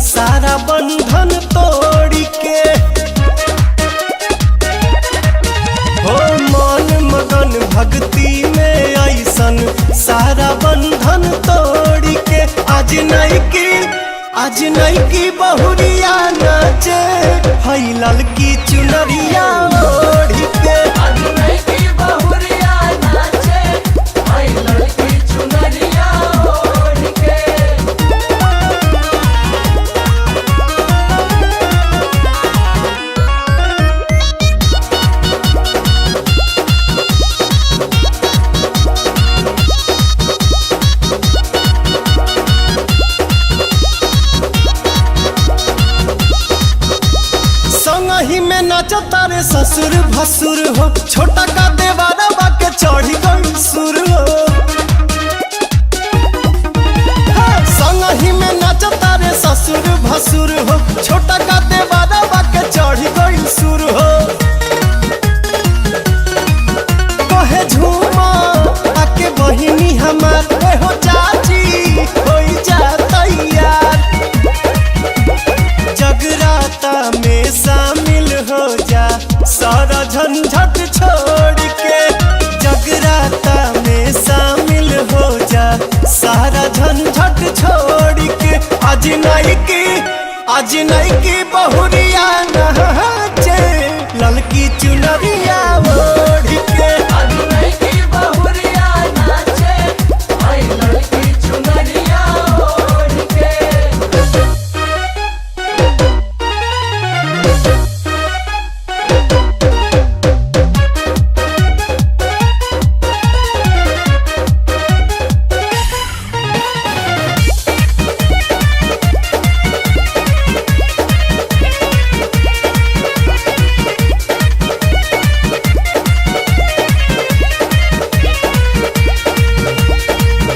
सारा बंधन तोड़ के। हो मन मगन भक्ति में ऐसन सारा बंधन तोड़ के। आज नहीं की बहुरिया नाचे हई ललकी चुनरिया ओढ़ के। आज नहीं की बहुरिया नाचे हई ललकी चुनरिया ओढ़ के। संगही में नाचता रे ससुर भसुर हो, छोटा का देवारा बाके चढ़ी गई सुर हो। संगही में नाचता रे ससुर भसुर हो, छोटा का देवारा बाके चढ़ी गई सुर हो। कहे झूमा आके बहिनी हमार हो चाची होई जा तैयार। जगराता में शामिल हो जा सारा झंझट छोड़ के। जगराता में शामिल हो जा सारा झंझट छोड़ के। आज नहीं की बहुरिया नाचे ललकी चुनरिया ओढ़ के। आज नहीं की बहुरिया नाचे हई ललकी चुनरिया ओढ़ के।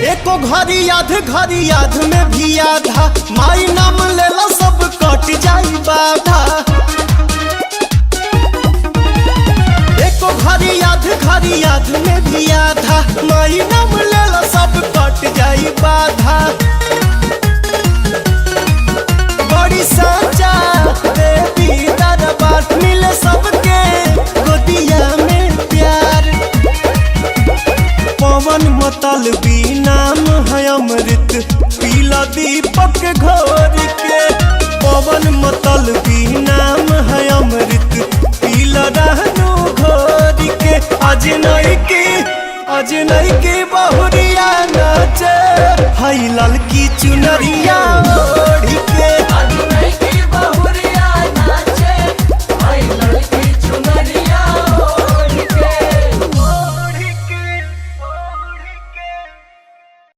एको घड़ी याद में भी आधा माई नाम लेला सब कट जाई बाधा। एको घड़ी याद में भी आधा माई नाम लेला सब कट जाई बाधा। बड़ी साचा देवी दरबार मिले सबके गोदिया में प्यार। पवन मतलबी नाम है अमृत पीला दीपक घोर के। पवन मतलबी नाम है अमृत पीला रहनु घोर के। आज नहीं की बहुरिया नाचे हई ललकी चुनरिया ओढ़ के।